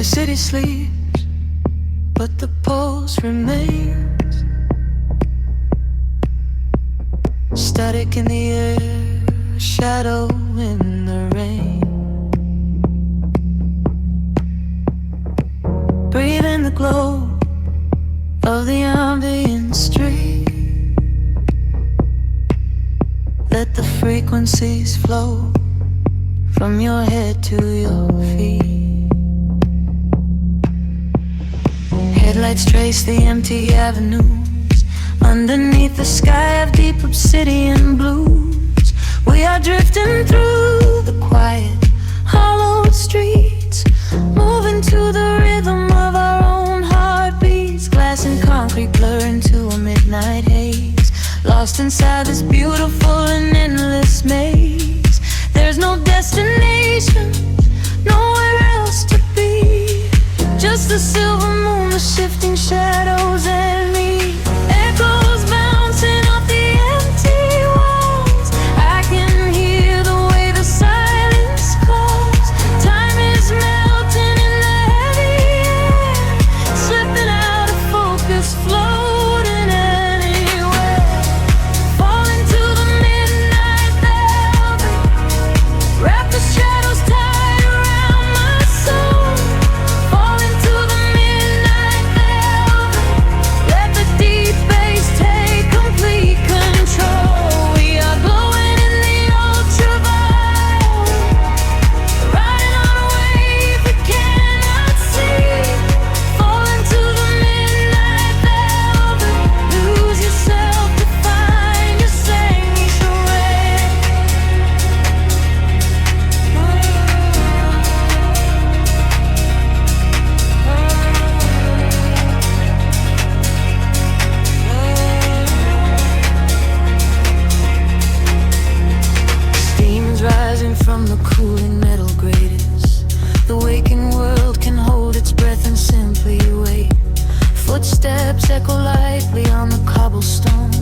The city sleeps, but the pulse remains. Static in the air, shadow in the rain. Breathe in the glow of the ambient street. Let the frequencies flow from your head to your feet. Headlights trace the empty avenues underneath the sky of deep obsidian blues. We are drifting through the quiet, hollow streets, moving to the rhythm of our own heartbeats. Glass and concrete blur into a midnight haze, lost inside this beautiful and endless maze. There's no destination, nowhere else to be, just the silver moon, the shifting shadows and me. Echoes bouncing off the empty walls. I can hear the way the silence calls. Time is melting in the heavy air, slipping out of focus, floating anywhere. Falling to the midnight velvet, wrap the shadows tight around my soul. Falling to the midnight velvet, let the deep bass take complete control. We are glowing in the ultraviolet, riding on a wave we cannot see. Falling to the midnight velvet, lose yourself to find your sanctuary. Steam's rising from the cooling metal gratings. The waking world can hold its breath and simply wait. Footsteps echo lightly on the cobblestone.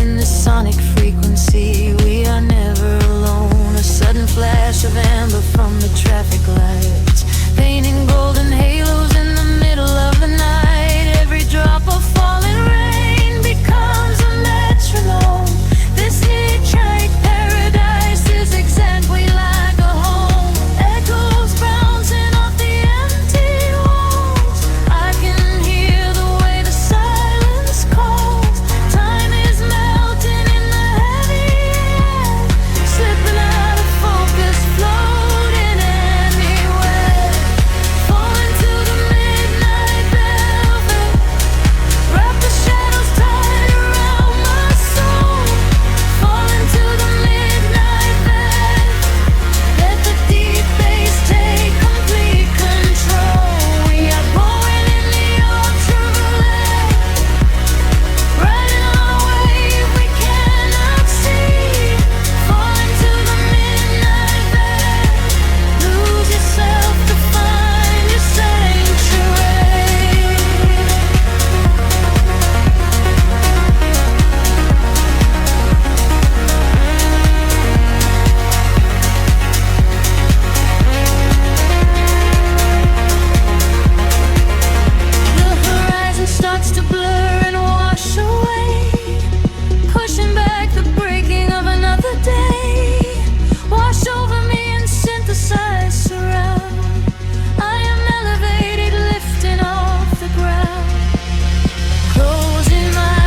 In the sonic frequency, we are never alone. A sudden flash of amber from the traffic lights, painting golden halos in the middle of the night. Every drop of falling rain becomes a metronome. This hitchhike paradise is exactly like a home. Echoes bouncing off the empty walls. I can hear the way the silence calls. Time is melting in the heavy air, slipping out of focus, floating anywhere. Falling to the midnight velvet, wrap the shadows tight around my soul. Falling to the midnight velvet, let the deep bass take complete control. We are going in the ultraviolet, riding on a wave we cannot see. Falling to the midnight velvet, lose yourself to find your sanctuary. The horizon starts to blur and wash away, pushing back the breaking of another day. Wash over me and synthesize surround. I am elevated, lifting off the ground. Closing my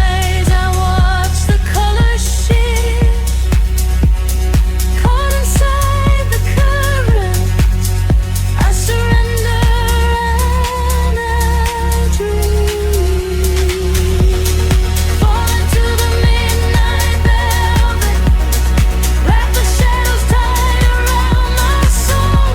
eyes, I watch the colors shift, caught inside the current. I surrender and I dream. Falling to the midnight velvet, wrap the shadows tight around my soul.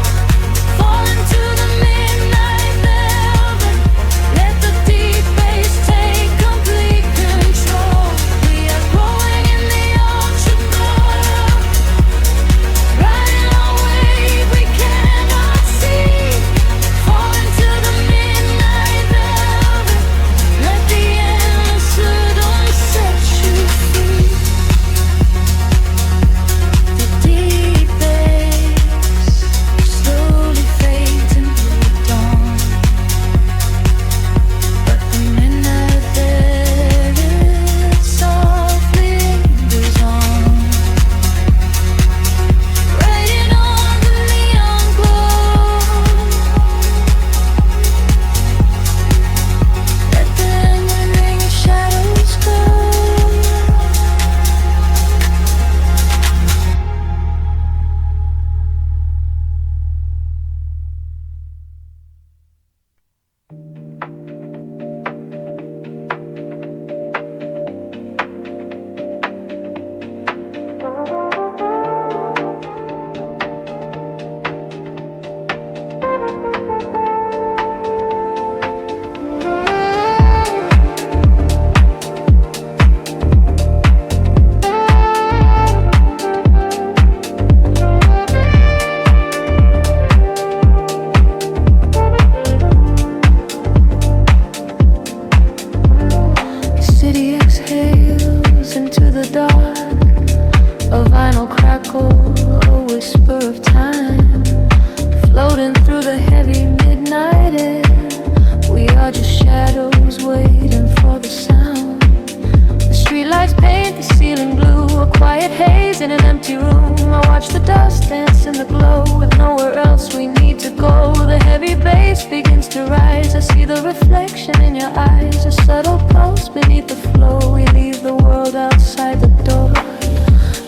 see the reflection in your eyes, a subtle pulse beneath the flow. We leave the world outside the door.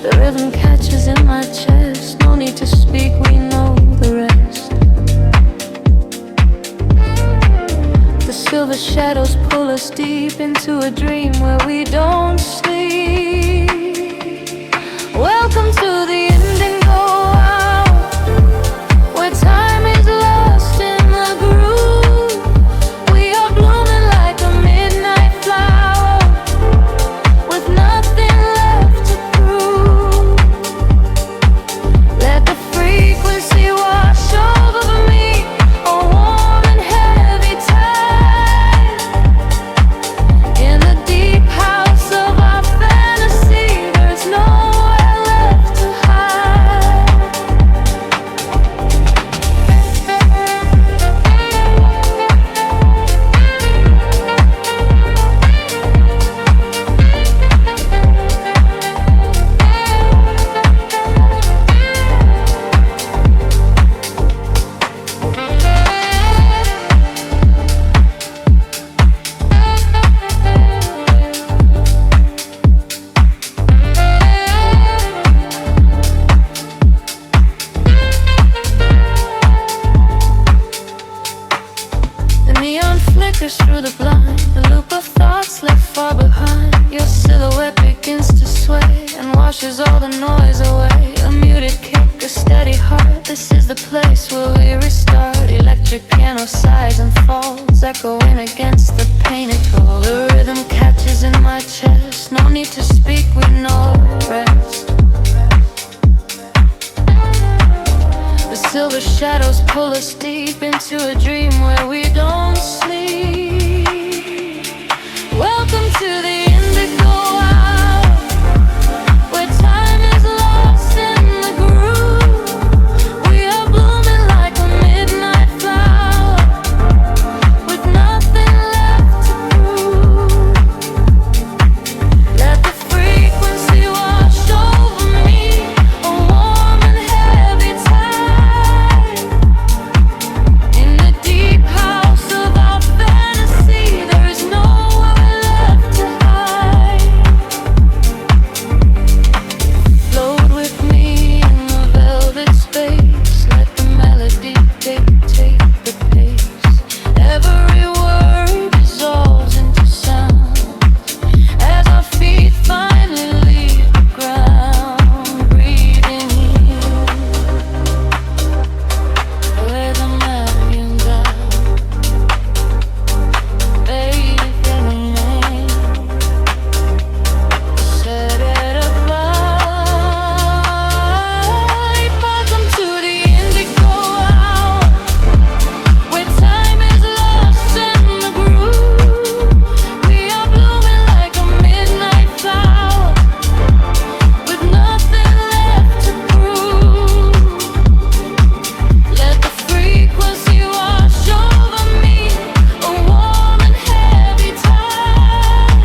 The rhythm catches in my chest. No need to speak, we know the rest. The silver shadows pull us deep into a dream where we don't sleep. Welcome to the indigo hour, where time is lost in the groove. We are blooming like a midnight flower, with nothing left to prove. Let the frequency wash over me, a warm and heavy tide. In the deep house of our fantasy, there's nowhere left to hide. The neon flickers through the blind, the loop of thoughts left far behind. Your silhouette begins to sway and washes all the noise away. A muted kick, a steady heart. This is the place where we restart. Electric piano sighs and falls, echoing against the painted wall. The rhythm catches in my chest. No need to speak, we know rest. The silver shadows pull us deep into a dream where we don't sleep. Welcome to the indigo hour, where time is lost in the groove. We are blooming like a midnight flower, with nothing left to prove. Let the frequency wash over me, a warm and heavy tide. In the deep house of our fantasy, there is nowhere left to hide. Float with me in the velvet space. Let the melody dictate the pace. Every word dissolves into sound as our feet finally leave the ground. Breathing in where the millions are. Faith in the name, set it alight. Welcome to the indigo hour, where time is lost in the groove. We are blooming like a midnight flower, with nothing left to prove. Let the frequency wash over me, a warm and heavy tide.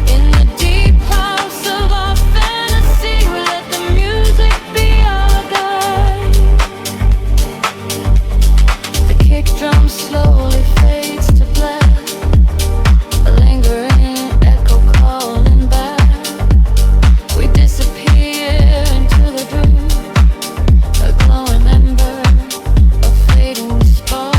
In the deep house of our fantasy, we let the music be our guide. The kick drum slowly fades to black, a lingering echo calling back. We disappear into the dream, a glowing ember, a fading spark.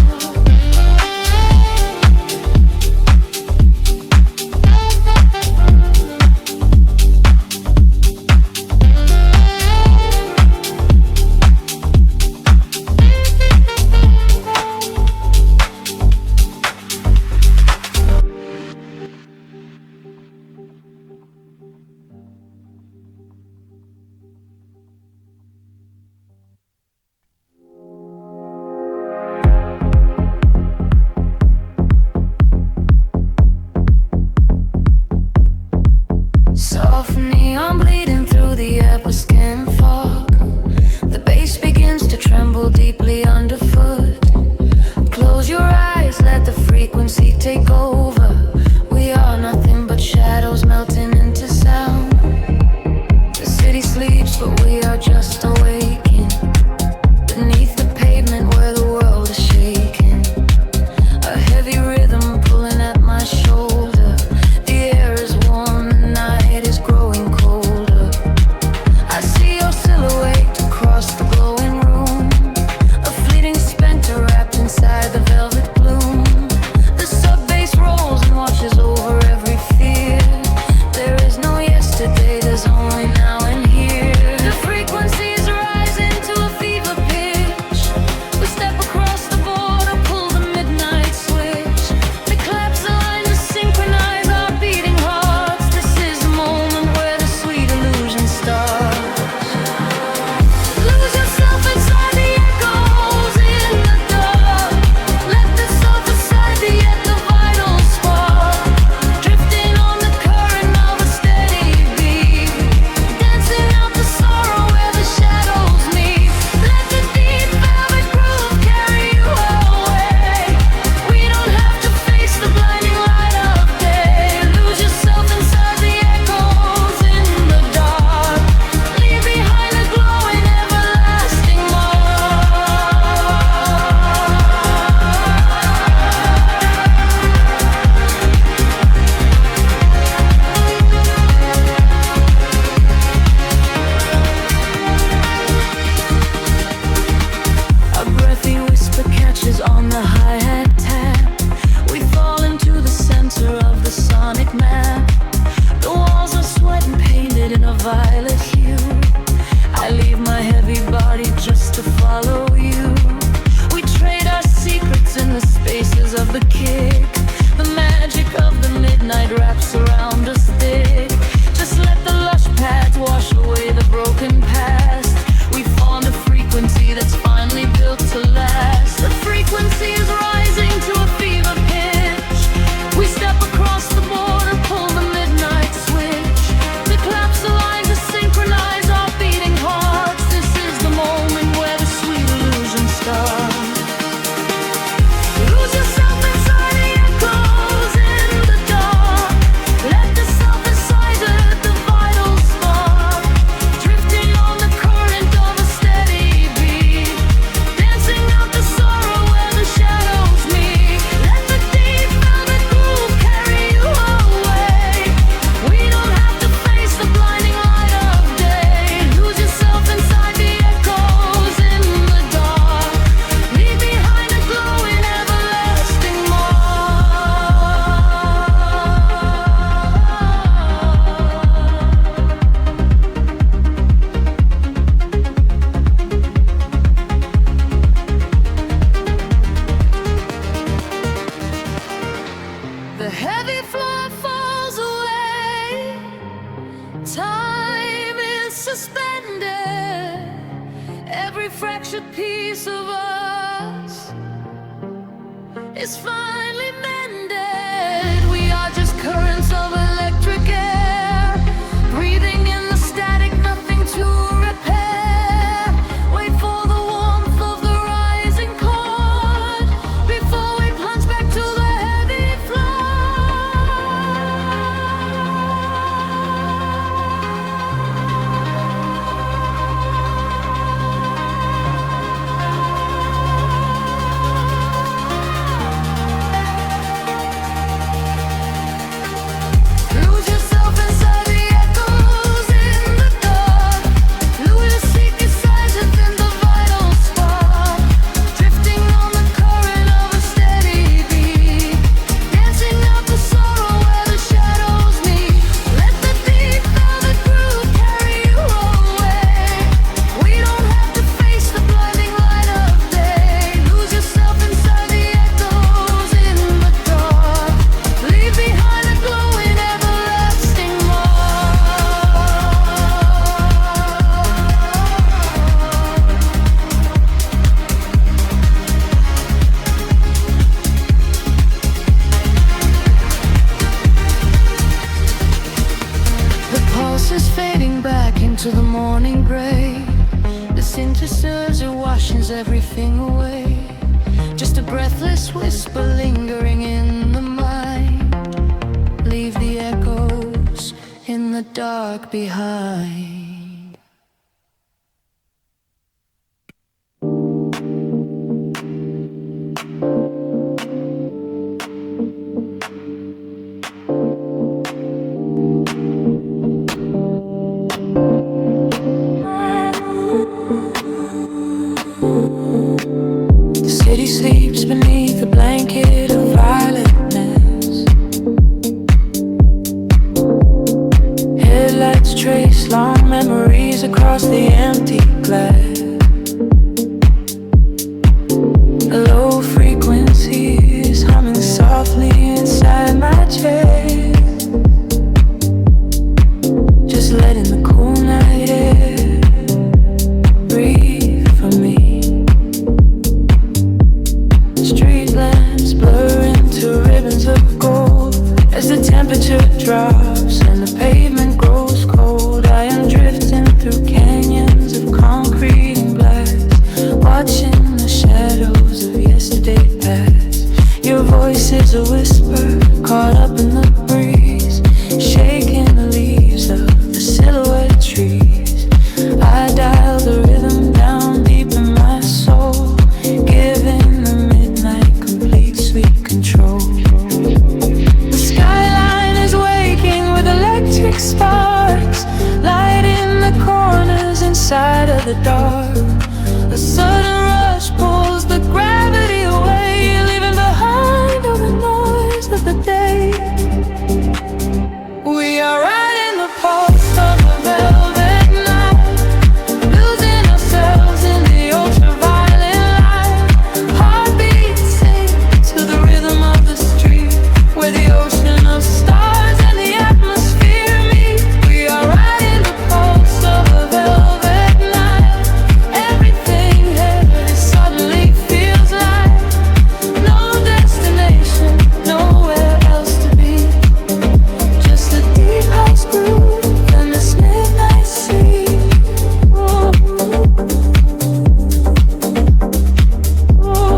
Soft neon bleeding through the apple skin fog. The bass begins to tremble deeply underfoot. Close your eyes, let the frequency take over. We are nothing but shadows melting into sound. The city sleeps, but we are just awaking beneath the pavement where the world is shaking. fragile piece of us is finally mended. We are just currents of electric air, breathing in the static, nothing to repair. Wait for the warmth of the rising chord before we plunge back to the heavy floor. Lose yourself inside the echoes in the dark. Lose your secret signs within the vital spark. Drifting on the current of a steady beat, dancing out the sorrow where the shadows meet. Let the deep velvet groove carry you away. We don't have to face the blinding light of day. Lose yourself inside the echoes in the dark. Leave behind a glowing everlasting mark. The pulse is fading back into the morning gray. The synthesizer washes everything away. Just a breathless whisper lingering in the mind. Leave the echoes in the dark behind. The city sleeps beneath a blanket of violetness. Headlights trace long memories across the empty glass. A low frequency is humming softly inside my chest. Just letting the cool night air breathe for me. Street lamps blur into ribbons of gold as the temperature drops and the pavement grows cold. I am drifting through canyons of concrete and glass, watching the shadows of yesterday pass. Your voice is a whisper caught up in the breeze, shaking the leaves of the silhouette trees. I dial the rhythm down deep in my soul, giving the midnight complete sweet control. The skyline is waking with electric sparks, lighting the corners inside of the dark. A sudden rush pulls the gravity away, leaving behind all the noise of the day. We are riding the pulse of the velvet night, losing ourselves in the ultraviolet light. Heartbeats sing to the rhythm of the street, where the ocean of stars and the atmosphere meet. We are riding the pulse of the velvet night. Everything heavy suddenly feels light. No destination, nowhere else to be. Just a deep house groove and this midnight sea. Ooh, ooh,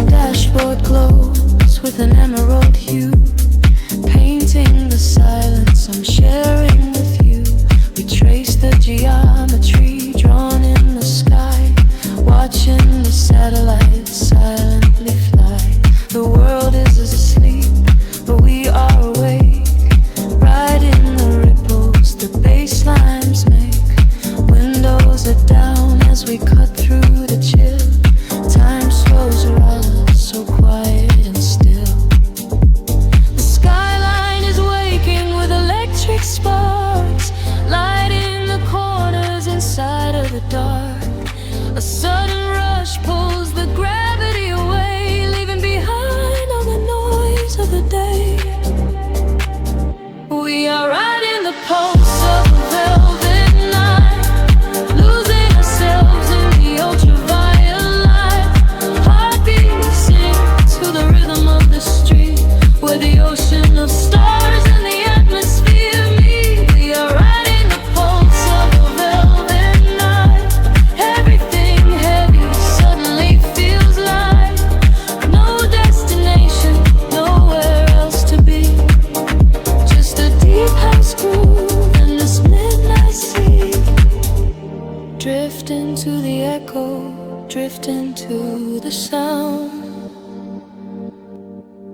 Dashboard glows with an emerald hue, painting the silence I'm sharing with you. We trace the geometry drawn in the sky, watching the satellites silently fly. The world is asleep, but we are awake, riding the ripples the bass lines make. Windows are down as we cut through the chill. Time slows around us, so quiet and still. drift into the sound.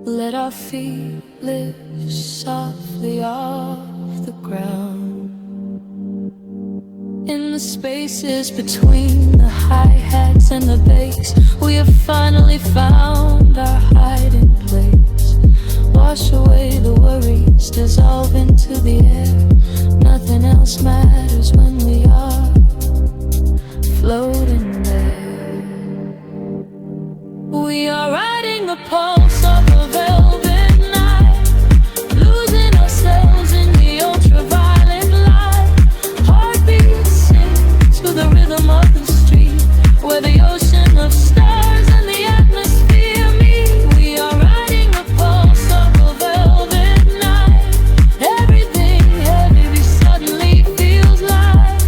Let our feet lift softly off the ground. In the spaces between the hi-hats and the bass, we have finally found our hiding place. Wash away the worries, dissolve into the air. Nothing else matters when we are floating there. We are riding the pulse of a velvet night, losing ourselves in the ultraviolet light. Heartbeats sing to the rhythm of the street, where the ocean of stars and the atmosphere meet. We are riding the pulse of a velvet night. Everything heavy suddenly feels light.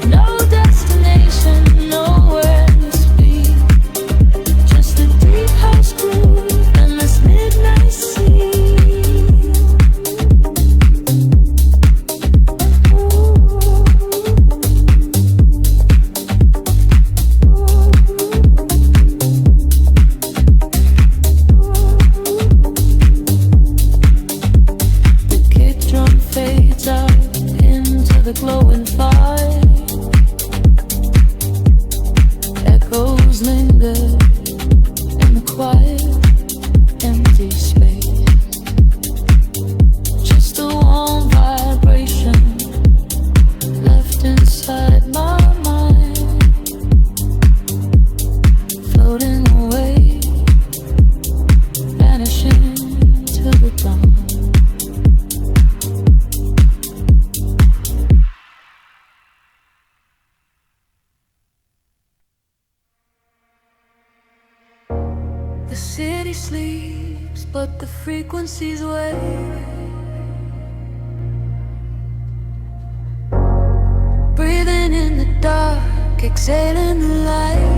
No destination, nowhere to speak, just a deep house groove and this midnight sea. The kick drum fades out into the glowing fire. Echoes linger in the quiet, empty space. Just a warm vibration left inside my mind, floating away, vanishing to the dawn. The city sleeps, but the frequencies wake. Breathing in the dark, exhaling the light.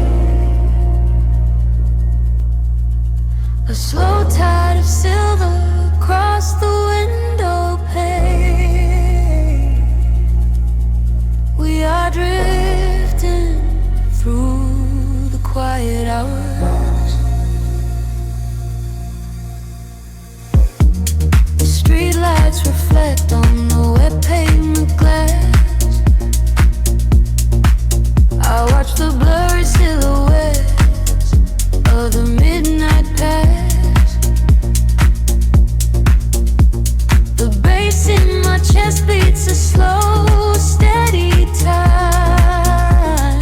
A slow tide of silver across the window pane. We are drifting through the quiet hours. Streetlights reflect on the wet pavement glass. I watch the blurry silhouettes of the midnight pass. The bass in my chest beats a slow, steady time,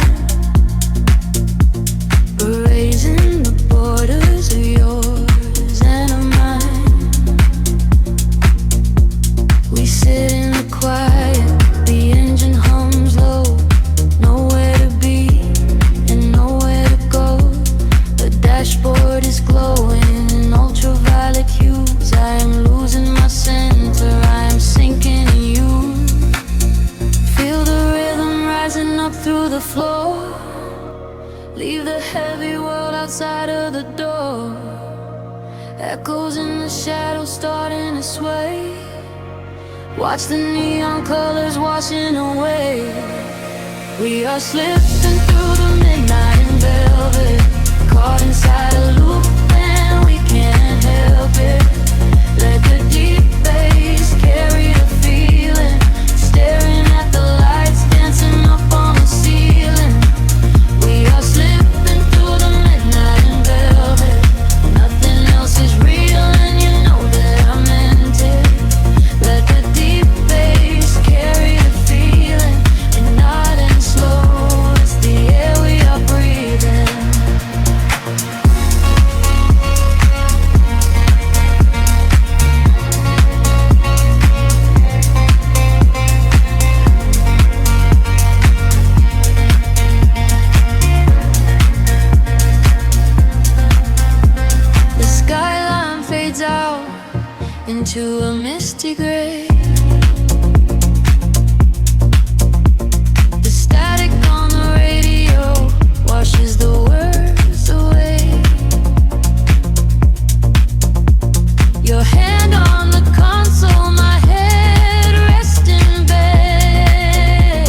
erasing the borders of yours and of mine. We sit in the quiet, the engine hums low. Nowhere to be and nowhere to go. The dashboard is glowing in ultraviolet hues. I am losing my center, I am sinking in you. Feel the rhythm rising up through the floor. Leave the heavy world outside of the door. Echoes in the shadows starting to sway. Watch the neon colors washing away. We are slipping through the midnight in velvet, caught inside a loop and we can't help it. Let the deep bass carry the feeling, staring at the lights dancing up on the ceiling. We are slipping through the midnight in velvet. Nothing else is real and you know that I meant it. Let the deep bass carry the feeling, and not and slow. It's the air we are breathing. The skyline fades out into a misty gray. The static on the radio washes the words away. Your hand on the console, my head rests in bed.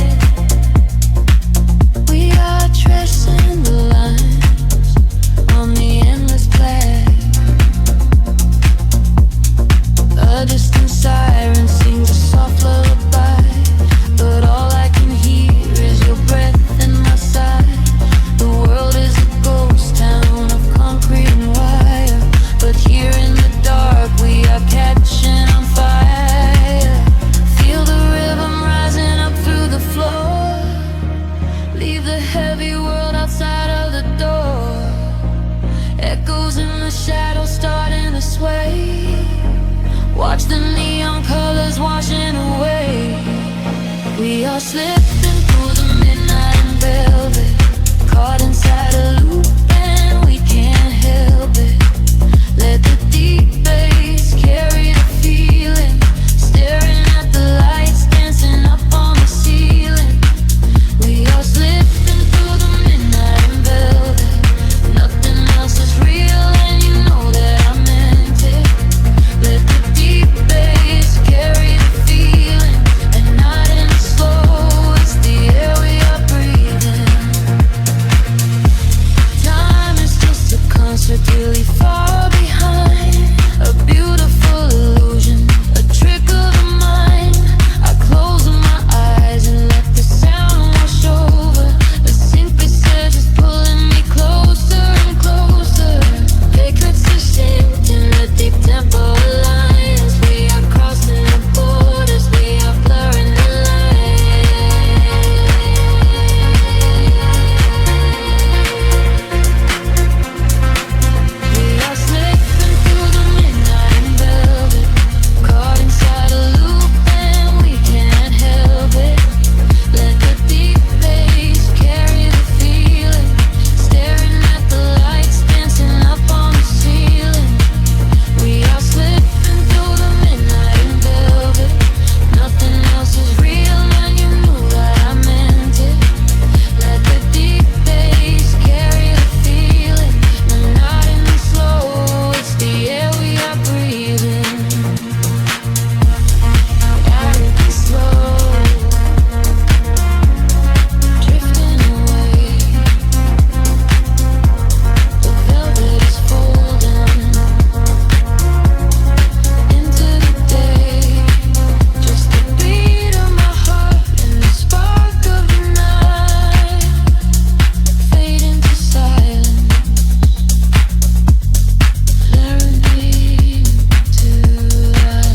We are tracing the line, are slipping through the midnight in velvet, caught inside a loop and we can't help it. Let the deep bass carry the feeling, staring at the lights dancing up on the ceiling. We are slipping through the midnight in velvet. Nothing else is real and you know that I meant it. Let the deep bass carry the feeling, and not in slow, it's the air we are breathing. Time is just a concert really far behind, a beautiful illusion, a trick of the mind. I close my eyes and let the sound wash over. A synthesis is pulling me closer and closer. Vagrants distinct in the deep tempo lines. We are crossing the borders, we are blurring the lines. We are slipping through the midnight in velvet, caught inside a loop and we can't help it. Let the deep bass carry the feeling, staring at the lights dancing up on the ceiling. We are slipping through the midnight in velvet. Nothing else is real and you knew that I meant it. Let the deep bass carry the feeling, no, not in the slow, it's the air we are breathing. Gotta be slow, drifting away. The velvet is folding into the day. Just the beat of my heart and the spark of the night fade into silence, learning to lie.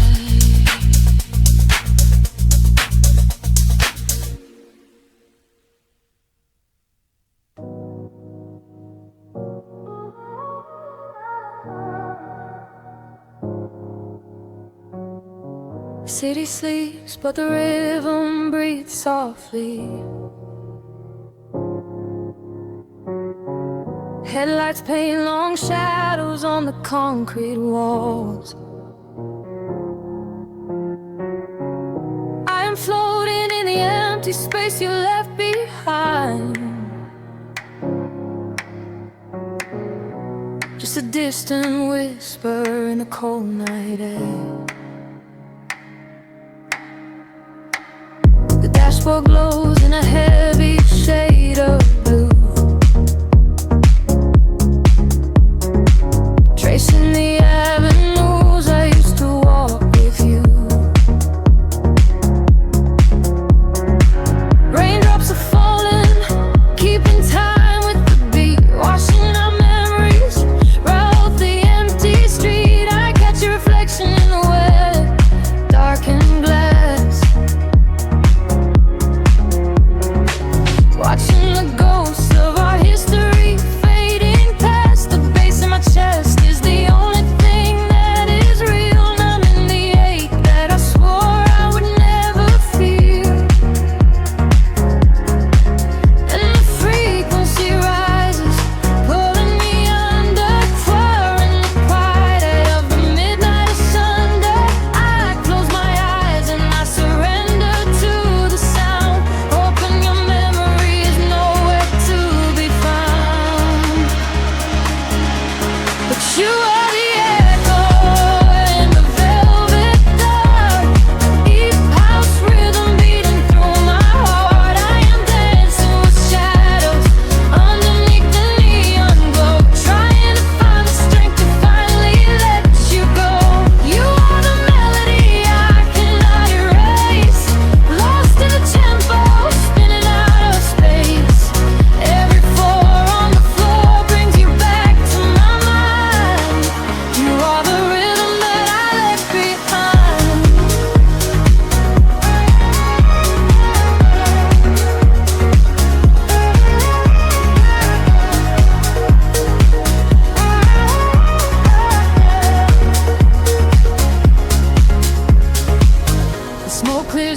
City sleeps, but the rhythm breathes softly. Headlights paint long shadows on the concrete walls. I am floating in the empty space you left behind. Just a distant whisper in the cold night air. The dashboard glows in a heavy shade of blue, tracing the avenues I used to walk with you. Raindrops are falling, keeping time with the beat, washing our memories right off the empty street. I catch your reflection in the wet, darkened glass. Watch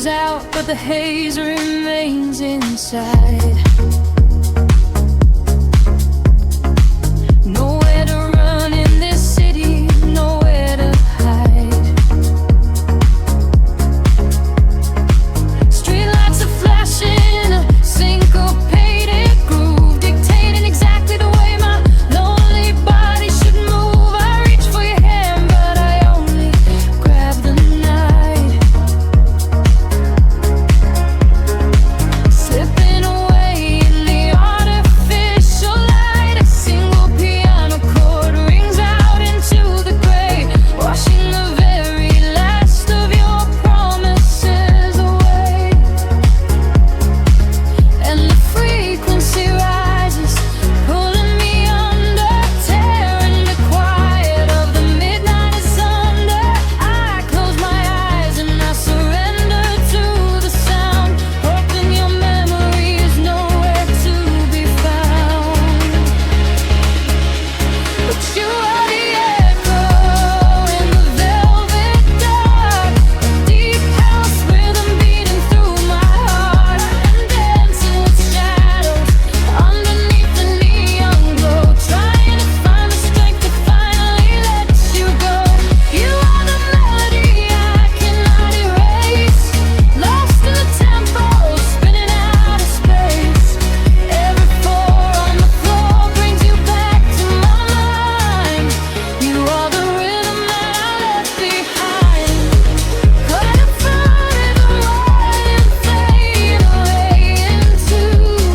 moves out, but the haze remains inside. Nowhere to run in this city, nowhere to hide. Streetlights are flashing, a syncopated groove, dictating exactly the way my lonely body should move. I reach for your hand, but I only grab the night. Slipping away in the artificial light, a single piano chord rings out into the gray, washing the very last of your promises away. And the frequency rises, pulling me under, tearing the quiet of the midnight asunder. I close my eyes and I surrender to the sound, hoping your memory is nowhere to be found. But you are the echo in the velvet dark, a deep house rhythm beating through my heart. I'm dancing with shadows underneath the neon glow, trying to find the strength to finally let you go. You are the melody I cannot erase, lost in the tempo, spinning out of space. Every four on the floor brings you back to my mind. You are the rhythm that I left behind. Caught up from rhythm, running, fade away into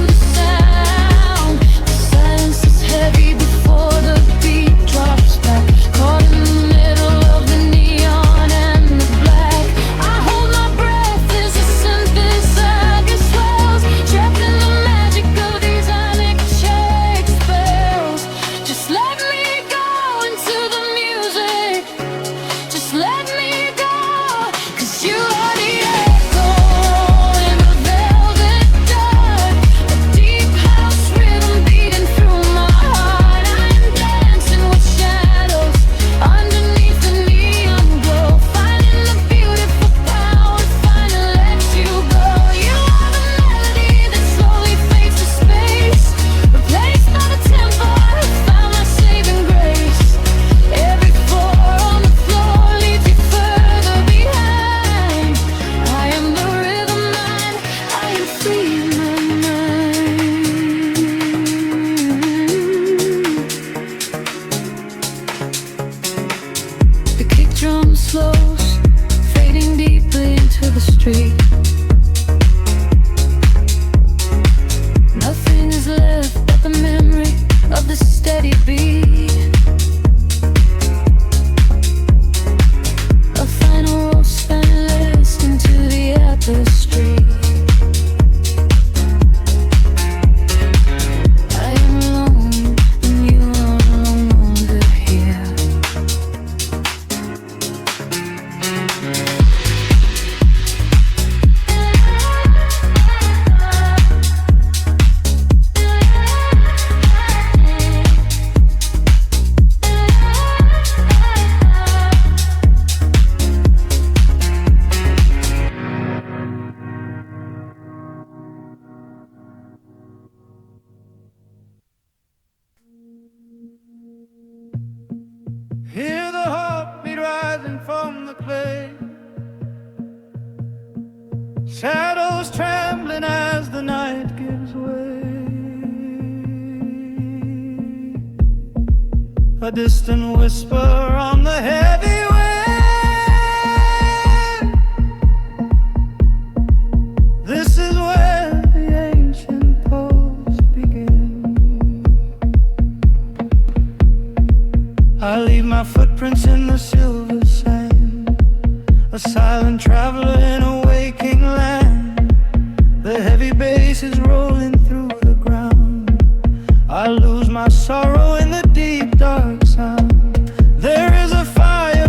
the sound. The silence is heavy before the beat drops back, caught in the middle of the neon and the black. I hold my breath as the synthesizer swells, trapped in the magic of these unchecked spells. Just let me go into the music, just let me go, 'cause you are the echo in the velvet dark, a deep house rhythm beating through my heart. I'm dancing with shadows underneath the neon glow, finding the beautiful power, finally let you go. You are the melody that slowly fades to space, replaced by the tempo. I found my saving grace. Every four on the floor leads you further behind. I am the rhythm man, I am free in my mind. The kick drum slows, fading deeply into the street. Nothing is left but the memory of the steady beat. A final roll spineless into the tapestry. I am alone and you are no longer here. Hear the heartbeat rising from the clay, shadows trembling as the night gives way. A distant whisper on the heavy wind. This is where the ancient post begin. I leave my footprints in the silver sand, a silent traveler in a waking land. The heavy bass is rolling through the ground. I lose my sorrow in the deep dark sound. There is a fire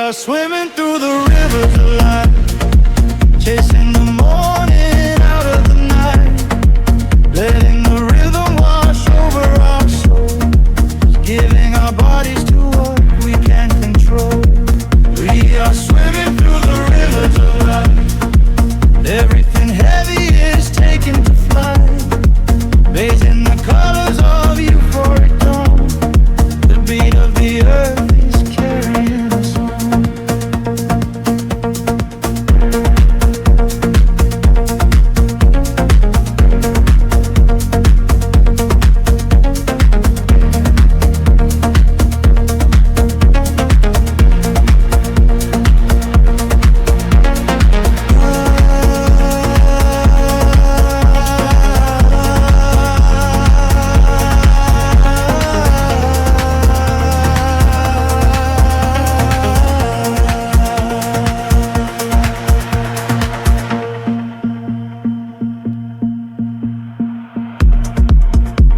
are swimming through the rivers of life, chasing the morning out of the night, letting the rhythm wash over our souls, giving our bodies to what we can't control. We are swimming through the rivers of life. Everything heavy is taken to flight, bathed in the colors of euphoric dawn. The beat of the earth is carrying us on.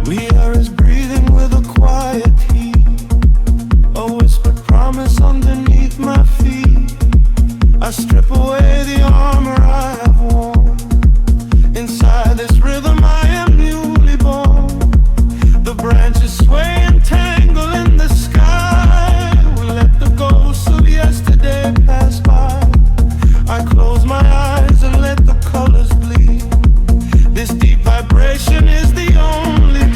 We are as breathing with a quiet heat, a whispered promise underneath my feet. I strip away the armor I have worn. Inside this rhythm I am newly born. The branches sway and tangle in the sky. We let the ghosts of yesterday pass by. I close my eyes and let the colors bleed. This deep vibration is the only.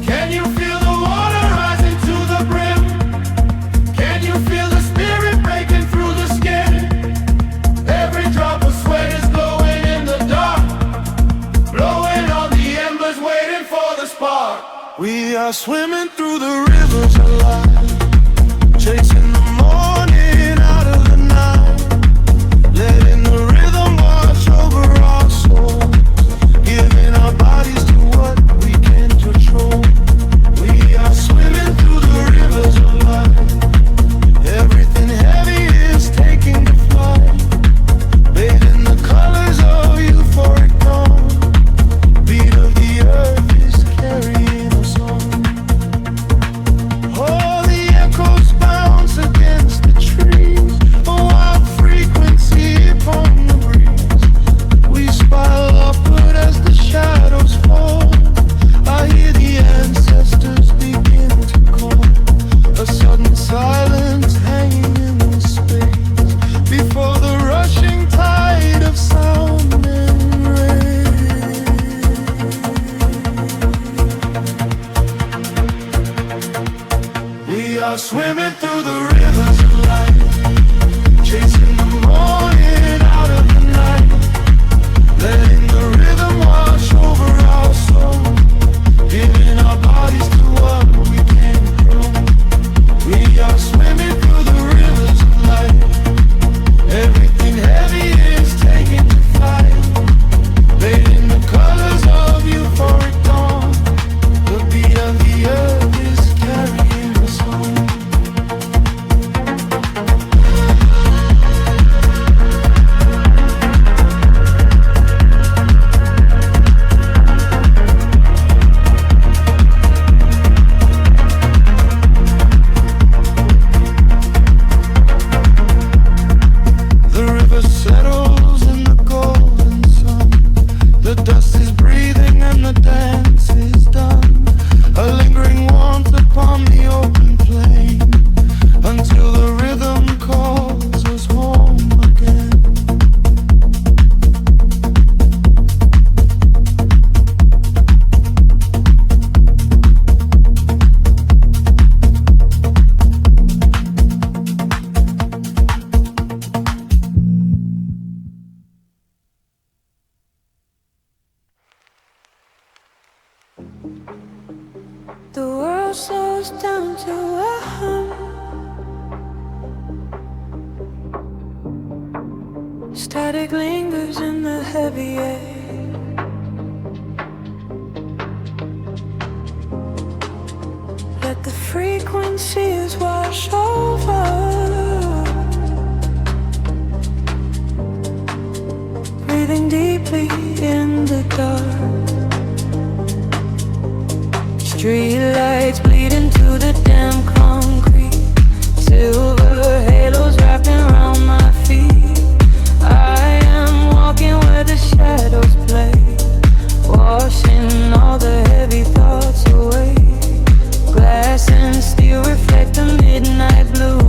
Can you feel the water rising to the brim? Can you feel the spirit breaking through the skin? Every drop of sweat is glowing in the dark, blowing on the embers, waiting for the spark. We are swimming through the rivers of life, chasing the morning out of the night, letting the rhythm wash over our souls, giving our bodies to what we can't control. We are swimming through the rivers of life. Everything heavy is taking to flight, bathed in the colors of euphoric dawn. Beat of the earth is carrying us on. Oh, the echoes bounce against the trees, a wild frequency upon the breeze. We spiral upward as the shadows fall. I hear the ancestors begin to call. A sudden silence hanging in the space before the rushing tide of sound and rain. We are swimming through the rivers of life, chasing the morning out of the night, letting the rhythm wash over our souls, giving our bodies to what we can't control. We are swimming through the rivers of life. Everything heavy is taken to flight, bathed in the colors of euphoric dawn. The beat of the earth is carrying us home. The river settles in the golden sun. The dust is breathing and the dance is done. A lingering warmth upon the open plain, until the rhythm calls us home again. The world slows down to a hum. Static lingers in the heavy air. Let the frequencies wash over, breathing deeply in the dark. Street lights bleed into the damn concrete. Silver halos wrapping around my feet. I am walking where the shadows play, washing all the heavy thoughts away. Glass and steel reflect the midnight blue.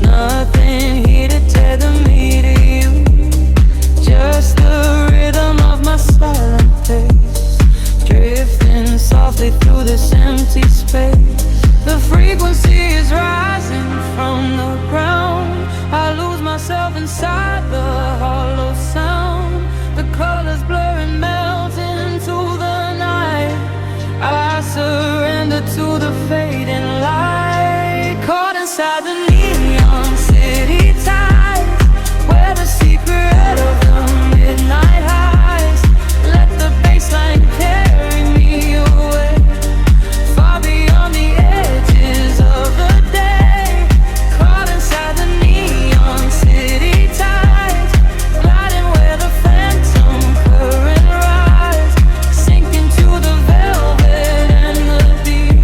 Nothing here to tether me to you, just the rhythm of my silent pace, drifting softly through this empty space. The frequency is rising from the ground. I lose myself inside the hollow sound. The colors blur and melt into the night. I surrender to the fading light, caught inside the neon city tides, where the secret of the midnight highs. Let the bassline carry me away, far beyond the edges of the day. Caught inside the neon city tides, gliding where the phantom current rise, sinking to the velvet and the deep,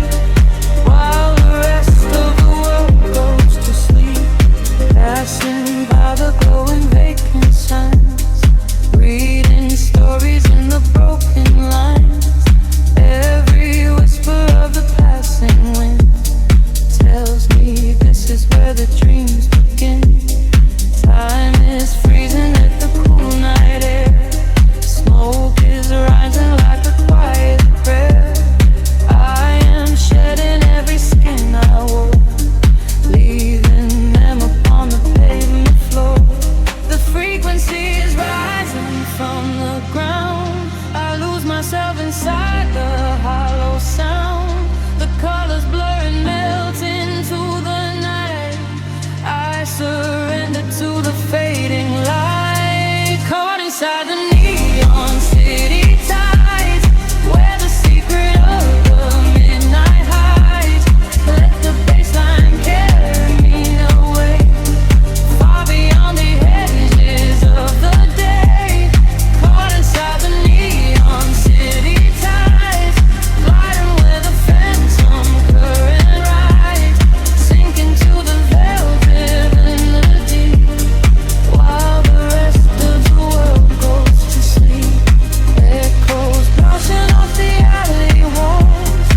while the rest of the world goes to sleep. Passing by the glowing vacant signs, reading stories in the broken lines. Every whisper of the passing wind tells me this is where the dreams begin. Time is freezing at the cool night air. Smoke is rising like a quiet prayer. I am shedding every skin I wore, leaving them upon the pavement floor. The frequency is rising from the ground. I lose myself inside the hollow sound. The colors blur and melt into the night. I surrender to the fading light, caught inside the neon city tides, where the secret of the midnight hides. Let the bassline carry me away, far beyond the edges of the day. Caught inside the neon city tides, gliding where the phantom current rise, sinking to the velvet and the deep, while the rest of the world goes to sleep. Echoes bouncing off the alley walls,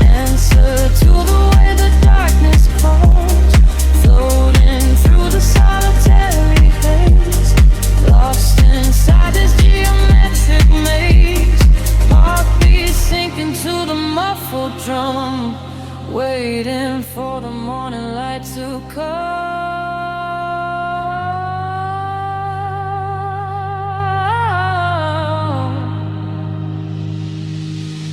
answer to the way the darkness calls, floating through the solitary haze, lost inside this geometric maze. Heartbeats sinking to the muffled drum, waiting for the morning light to come.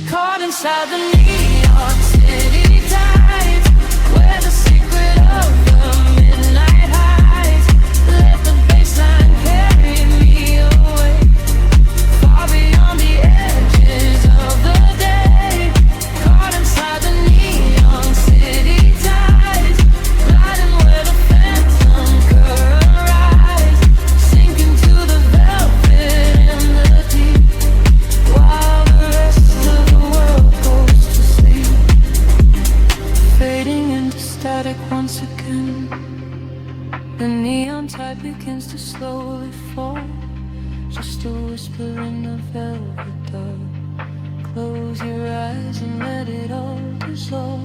Caught inside the neon city tides, where the secret of the midnight hides. Let the bassline carry me away, far beyond the edges of the day. Caught inside the neon city tides, gliding where the phantom current rise, sinking to the velvet and the deep, while the rest of the world goes to sleep. Fading into static once again, the neon tide begins to slowly fall, just a whisper in the velvet dark. Close your eyes and let it all dissolve.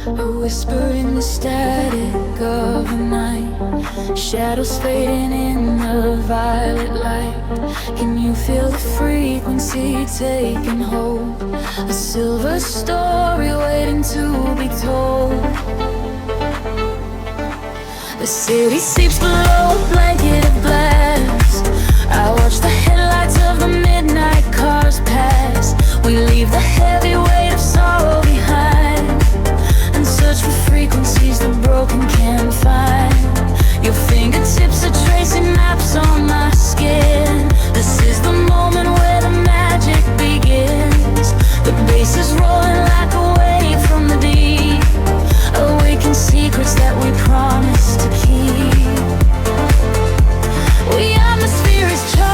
A whisper in the static of the night, shadows fading in the violet light. Can you feel the frequency taking hold? A silver story waiting to be told. The city sleeps below a blanket of glass. I watch the headlights of the midnight cars pass. We leave the heavy weight of sorrow behind, and search for frequencies the broken can't find. Your fingertips are tracing maps on my skin. This is the moment where the magic begins. The bass is rolling like a wave from the deep, awaken secrets that we promised to keep. We atmosphere is charged.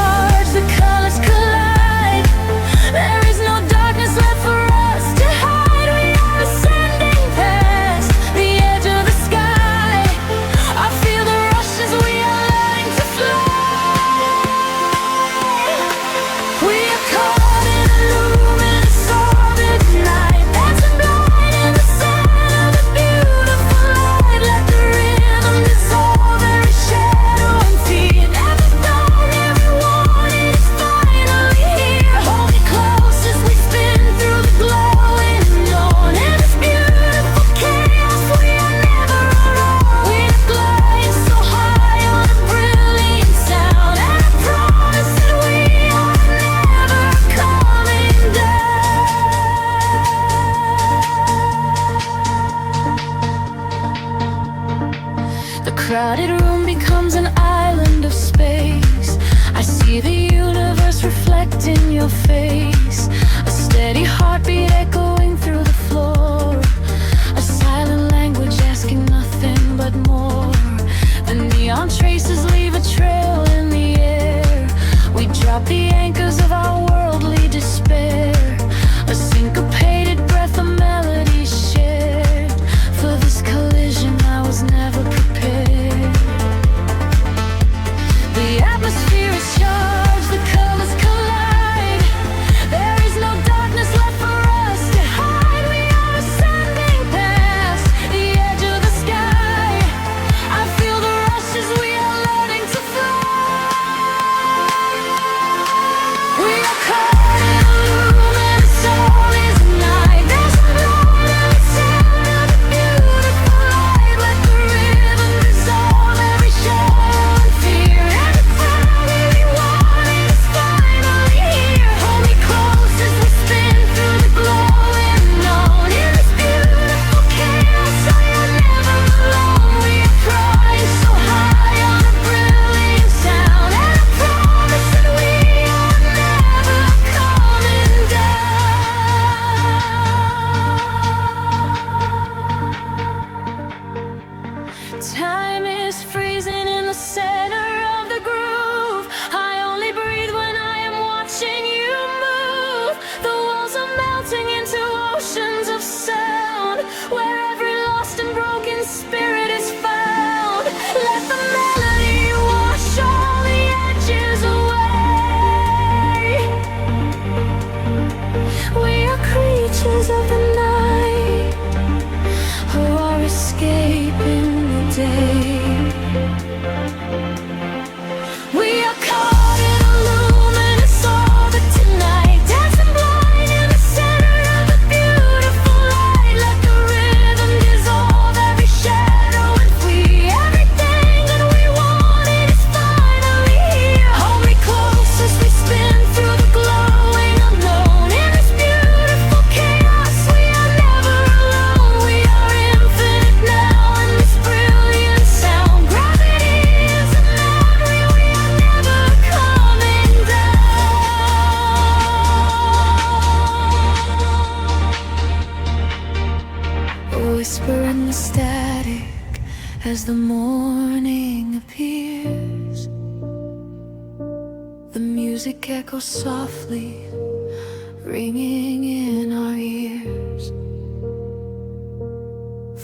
anchors of our worldly despair, a syncopated breath of melodies shared. For this collision I was never prepared. The atmosphere is charged, the colors collide. There is no darkness left for us to hide. We are ascending past the edge of the sky. I feel the rush as we are learning to fly. We are caught in a loop and it's all is night. There's a light and the sound of a beautiful light. Let the rhythm dissolve every shadow and fear. And the clarity we wanted is finally here. Hold me close as we spin through the glowing unknown. In this beautiful chaos I am never alone. We are flying so high on a brilliant sound, and I promise that we are never coming down. Time is freezing in the center of the groove. I only breathe when I am watching you move. The walls are melting into oceans of sound, where every lost and broken spirit is found. Let the melody wash all the edges away. We are creatures of the night who are escaping the day. We are caught in a luminous orbit tonight, dancing blind in the center of a beautiful light. Let the rhythm dissolve every shadow and flee. Everything that we wanted is finally here. Hold me close as we spin through the glowing unknown. In this beautiful chaos we are never alone. We are infinite now in this brilliant sound. Gravity is a memory, we are never coming down. A whisper in the static as the morning appears. The music echoes softly, ringing in our ears.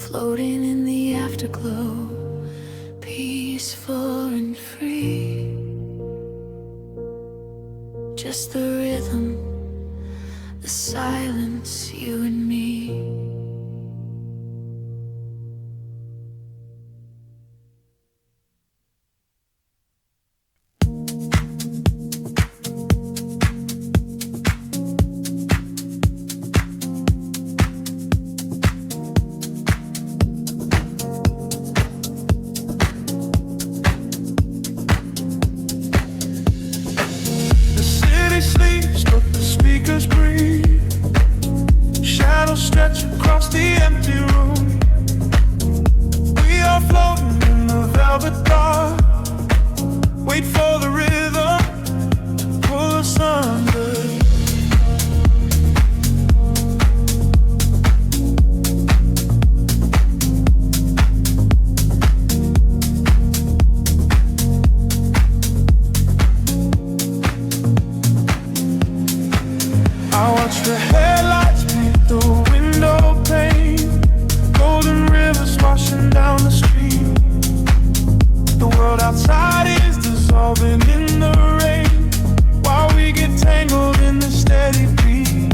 Floating in the afterglow, peaceful and free. Just the rhythm, the silence, you and me. The city sleeps, but the speakers breathe. Shadows stretch across the empty room. We are floating in the velvet dark. Wait for the rhythm to pull us under. I watch the headlights paint the window pane. Golden rivers washing down the street. The world outside is dissolving in the rain, while we get tangled in the steady beat.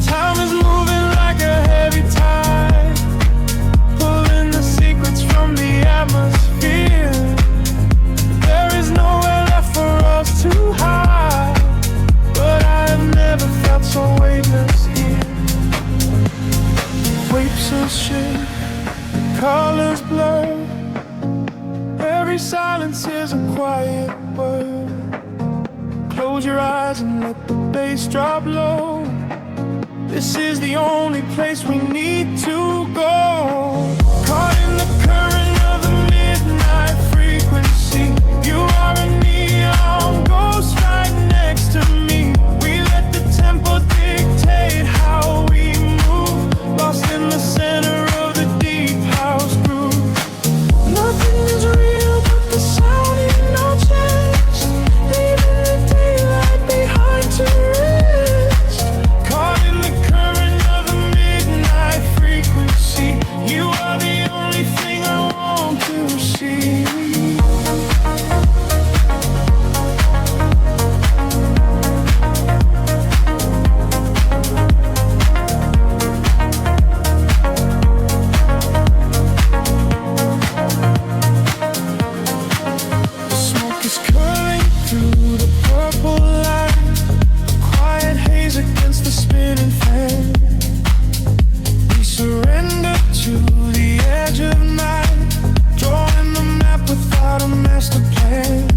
Time is moving like a heavy tide, pulling the secrets from the atmosphere. There is nowhere left for us to hide, but I have never felt so weightless here. Waves of shit, colors blur. Every silence is a quiet word. Close your eyes and let the bass drop low. This is the only place we need to go. Caught in the current of the midnight frequency. You are a neon ghost right next to me. We let the tempo dictate how we move, lost in the center of the deep house groove. Nothing is real but the sound in our chest. Even the day purple light, quiet haze against the spinning fan. We surrender to the edge of night, drawing the map without a master plan.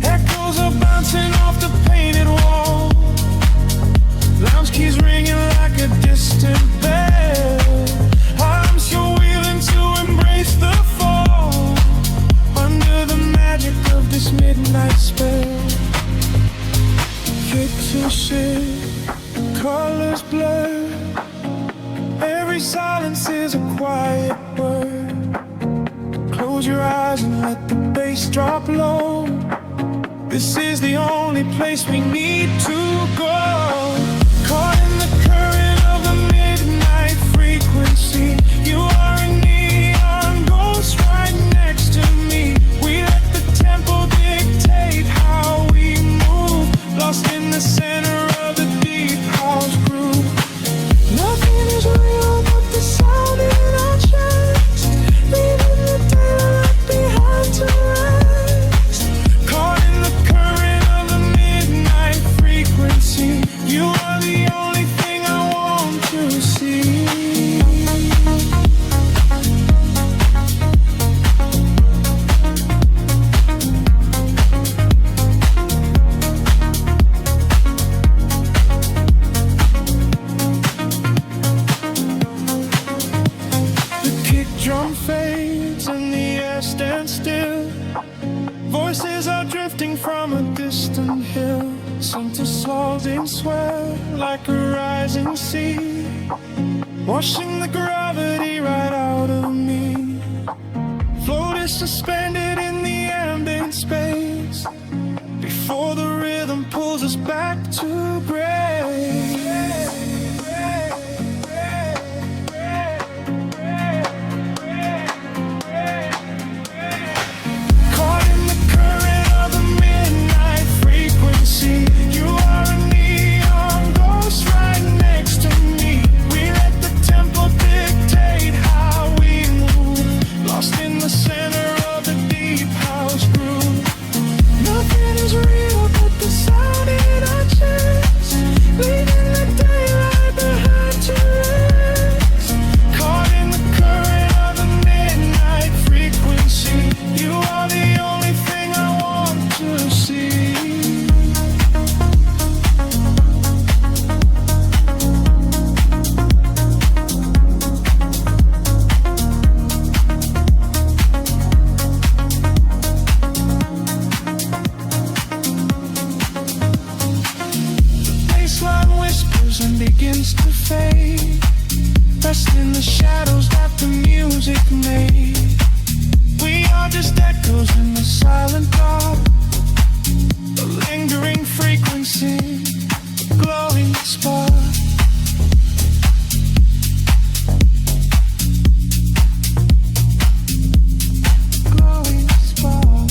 Echoes are bouncing off the painted wall, lounge keys ringing like a distant bell. Arms you're wheeling to embrace the fall, under the magic of this midnight spell. Picture shift, colors blur, every silence is a quiet word. Close your eyes and let the bass drop low. This is the only place we need to go. Caught in the current of the midnight frequency, you are a neon ghost right next to me. We let the tempo dictate how we move, lost in the center of the deep house groove. Nothing is real but the sound in our chest, leaving the daylight behind to rest. Caught in the current of the midnight frequency, you are the only thing I want to see. The kick drum fades and the air stands still. Voices are drifting from a distant hill, some to dissolving swell like a rising sea, washing the gravity right out of me. Float is suspended in the ambient space, before the rhythm pulls us back to grace. Caught in the current of the midnight frequency, you are a neon ghost right next to me. We let the tempo dictate how we move, lost in the center of the deep house groove. Nothing is real but the sound in our chest, leaving the daylight behind to rest. Caught in the current of the midnight frequency, you are the only thing I want to see. Baseline whispers and begins to fade, rest in the shadows that the music made. We are just echoes in the silent dark, a lingering frequency, a glowing spark. Glowing spark.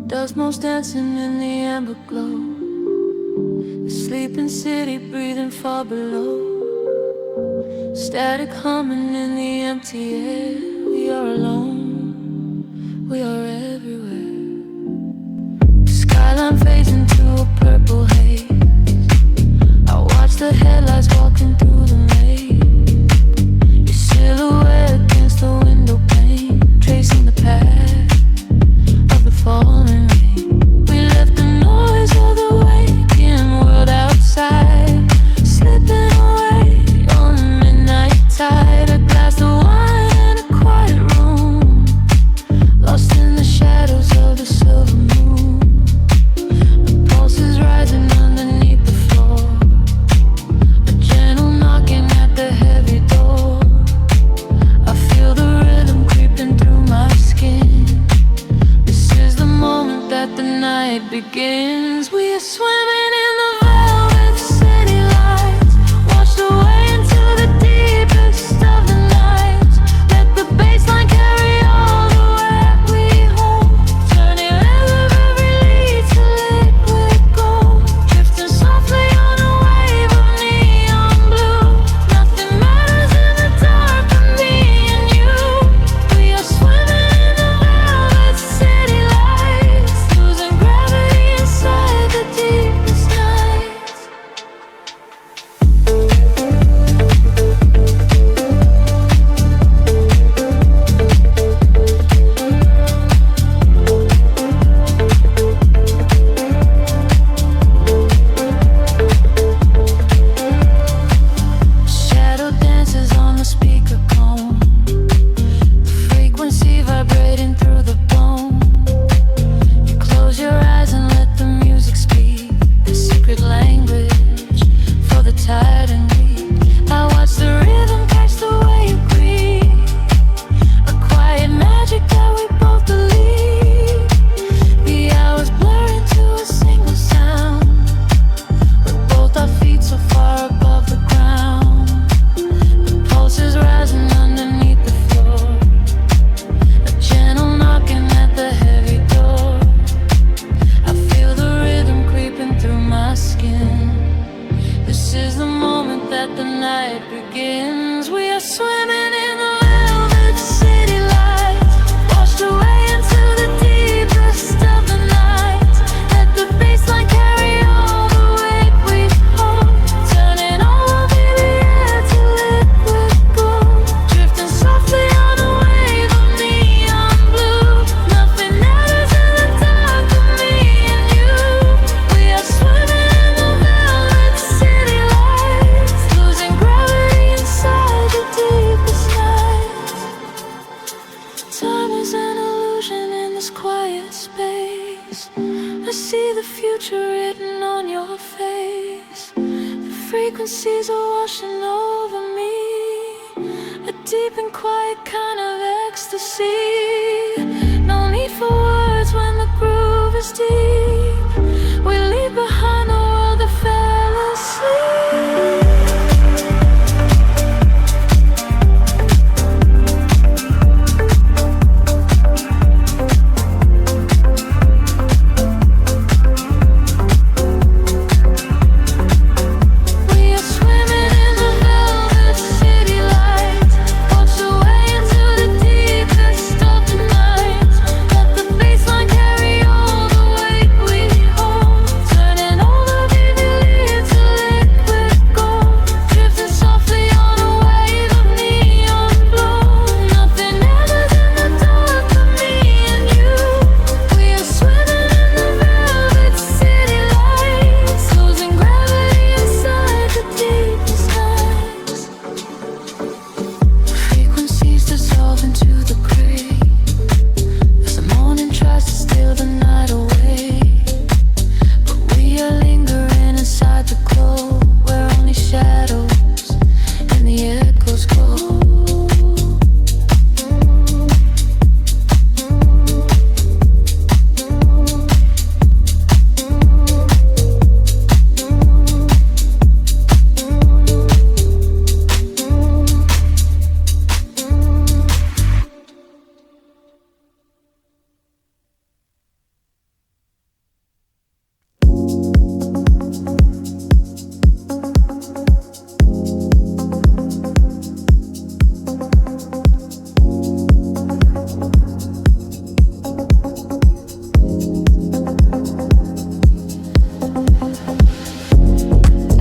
Dust motes dancing in the amber glow, the sleeping city breathing far below. Static humming in the empty air. We are alone, we are everywhere. The skyline fades into a purple haze. I watch the headlights walking through the maze. Your silhouette against the window pane, tracing the path of the falling rain. We left the noise of the waking world outside, slipping away on the midnight tide. A glass of wine in a quiet room, lost in the shadows of the silver moon. The pulse is rising underneath This is the moment that the night begins. We are swimming in the velvet city lights, washed away into the deepest of the night. Let the bassline carry all the weight we hold, turning all of the air to liquid gold, drifting softly on a wave of neon blue. Nothing matters in the dark but me and you. We are swimming in the velvet city lights, losing gravity inside the deepest nights. Time is an illusion in this quiet space. I see the future written on your face. The frequencies are washing over me, a deep and quiet kind of ecstasy. No need for words when the groove is deep. We leave behind the world that fell asleep. We are swimming in the velvet city lights, washed away into the deepest of the night. Let the bassline carry all the weight we hold, turning all the vivid to liquid gold, drifting softly on a wave of neon glow. Nothing matters in the dark but me and you. We are swimming in the velvet city lights, losing gravity inside the deepest nights. Frequencies dissolve into the gray as the morning tries to steal the night away. But we are lingering inside the glow, where only shadows and the echoes go.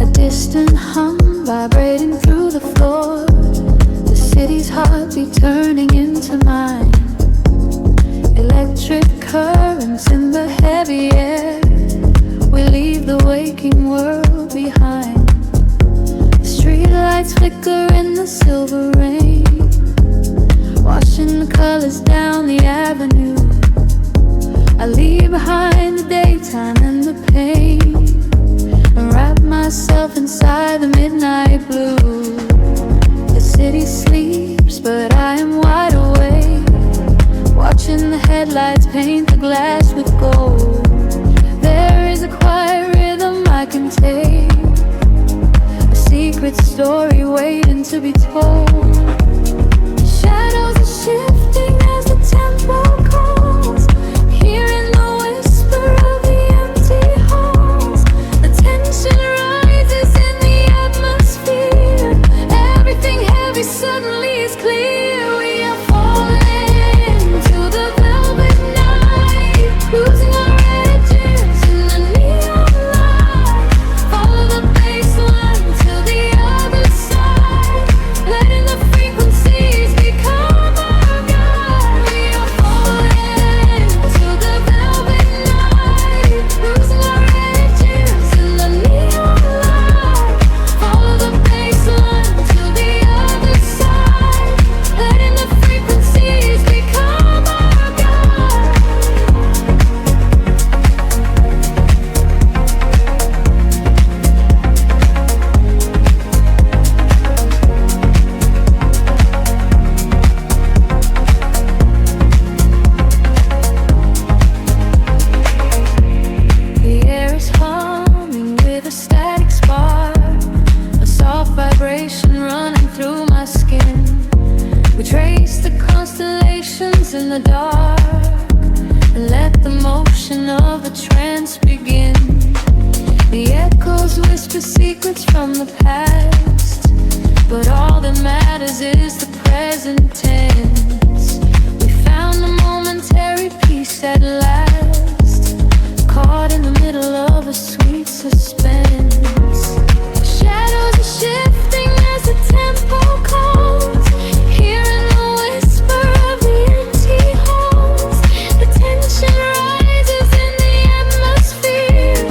A distant hum vibrating through the floor, the city's heartbeat turning into mine. Electric currents in the heavy air, we leave the waking world behind. The street lights flicker in the silver rain, washing the colors down the avenue. I leave behind the daytime and the pain, and wrap myself inside the midnight blue. The city sleeps, but I am wide awake, watching the headlights paint the glass with gold. There is a quiet rhythm I can take, a secret story waiting to be told. Shadows are shifting as the tempo calls, hearing the whisper of the empty halls. The tension rises in the atmosphere, everything heavy suddenly is clear. We are falling to the velvet night, losing our edges in the neon light. Follow the bassline to the other side, letting the the past, but all that matters is the present tense. We found a momentary peace at last, caught in the middle of a sweet suspense. Shadows are shifting as the tempo calls, hearing the whisper of the empty halls. The tension rises in the atmosphere.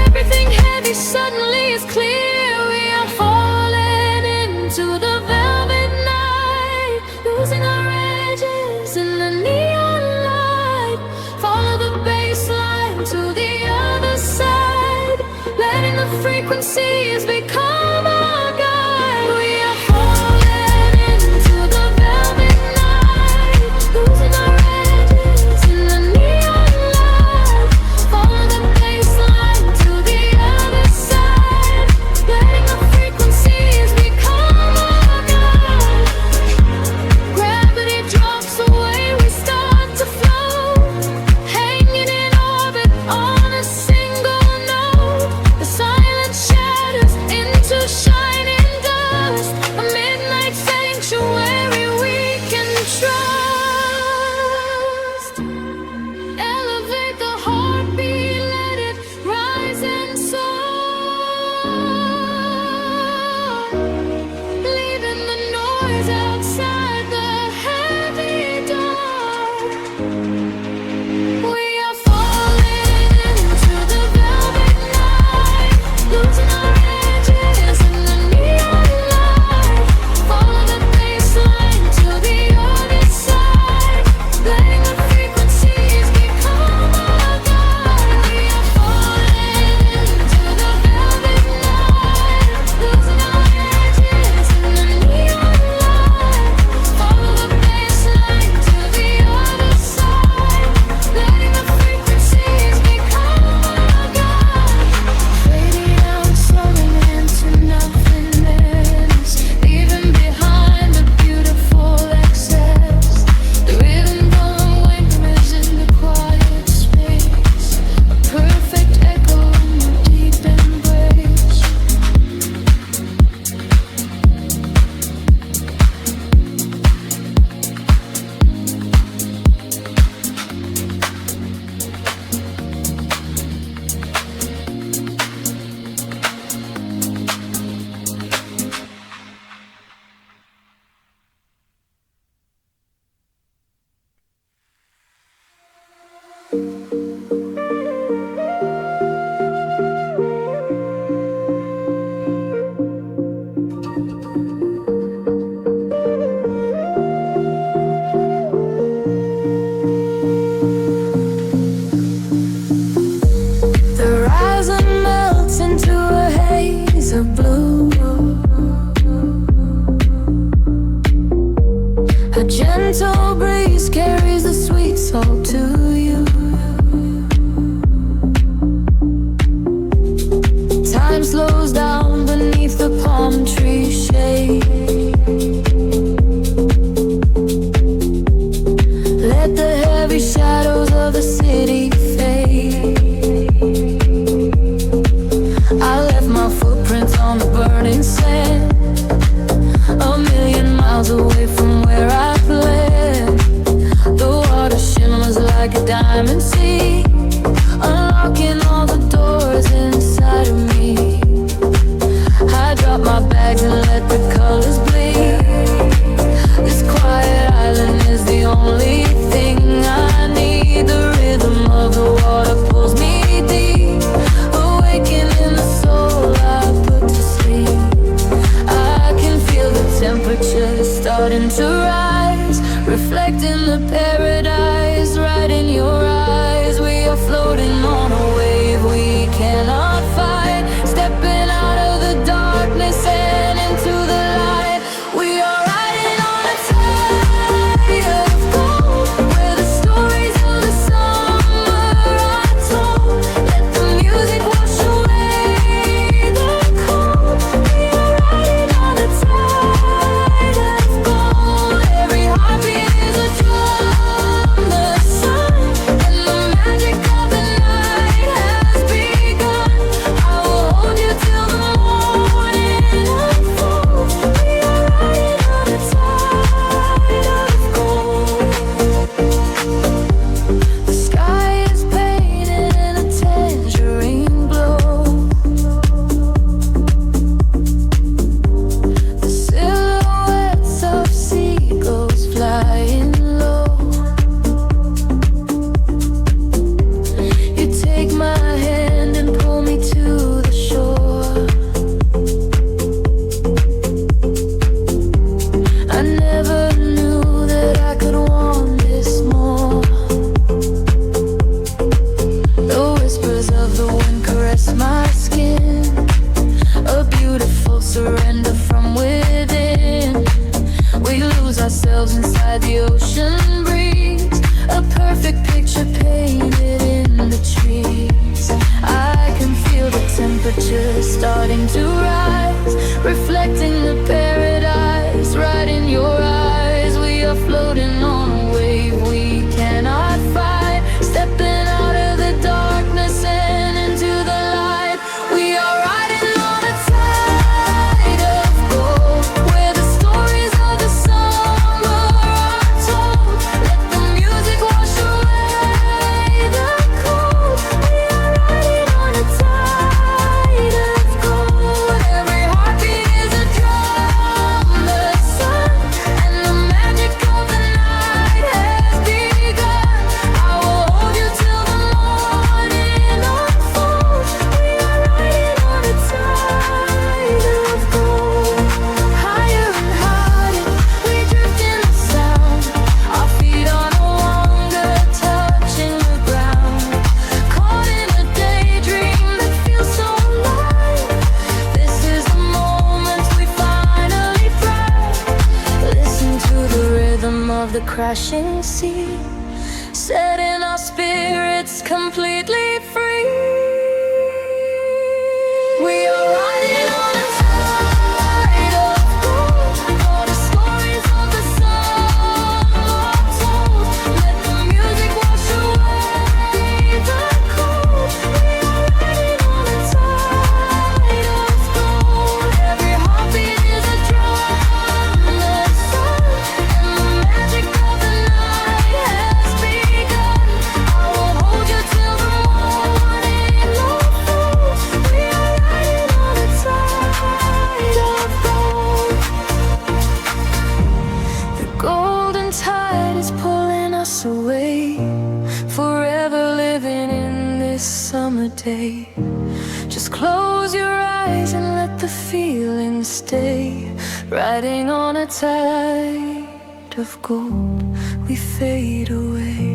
Everything heavy suddenly is clear. We are falling into the velvet night, losing our edges in the neon light. Follow the bass line to the other side, letting the frequencies become our guide. We are falling into the velvet night, losing our edges in the neon light. Follow the bass line to the other side, letting the frequencies become our guide. Gravity drops away, we start to float, hanging in orbit on a single note. The silence shatters into shining dust, a midnight sanctuary we can trust. Elevate the heartbeat, let it rise and soar, leaving the noise outside the heavy dark. We are falling into the velvet night, losing our edges in the neon light. Follow the bass line to the other side, letting the frequencies become our guide. We are falling into the velvet night, losing our edges in the neon light. Follow the bass line to the other side, letting the frequencies become our guide. Fading out, slowing into nothingness, leaving behind the beautiful excess. The rhythm going whispers in the quiet space, a perfect echo in your deep embrace. The horizon melts into a haze of blue. A gentle breeze carries the sweet soul to you. Time slows down beneath the palm tree shade. Let the heavy shadows of the city fade. I left my footprints on the burning sand, a million miles away from where I planned. The water shimmers like a diamond sea, unlocking all the doors inside of me. I drop my bags and let the colors bleed. This quiet island is the only thing I need. The rhythm of the water pulls me deep, awakening the soul I put to sleep. I can feel the temperature starting to rise, reflecting the paradise right in your eyes. We surrender from within. We lose ourselves inside the ocean breeze, a perfect picture painted in the trees. I can feel the temperature starting to rise, reflecting the paradise right in your eyes. We are floating on a wave we cannot fight, stepping out of the darkness and into the light. We are riding on a tide of gold, where the stories of the summer are told. Let the music wash away the cold. We are riding on a tide of gold. Every heartbeat is a drum, the sun, and the magic of the night has begun. I will hold you till the morning unfolds. We are riding on a tide of gold. Higher and higher, we drift in the sound. Our feet are no longer touching the ground. Caught in a daydream that feels so alive. This is the moment we finally thrive. Listen to the rhythm of the crashing sea, setting our spirits completely free. We are riding on a tide of gold, for the stories of the summer are told. Let the music wash away the cold. We are riding on a tide of gold. Every heartbeat is a drum, the sun, and the magic of the night has begun. I will hold you till the morning unfolds. We are riding on a tide of gold. The golden tide is pulling us away, forever living in this summer day. Just close your eyes and let the feeling stay. Riding on a tide of gold, we fade away.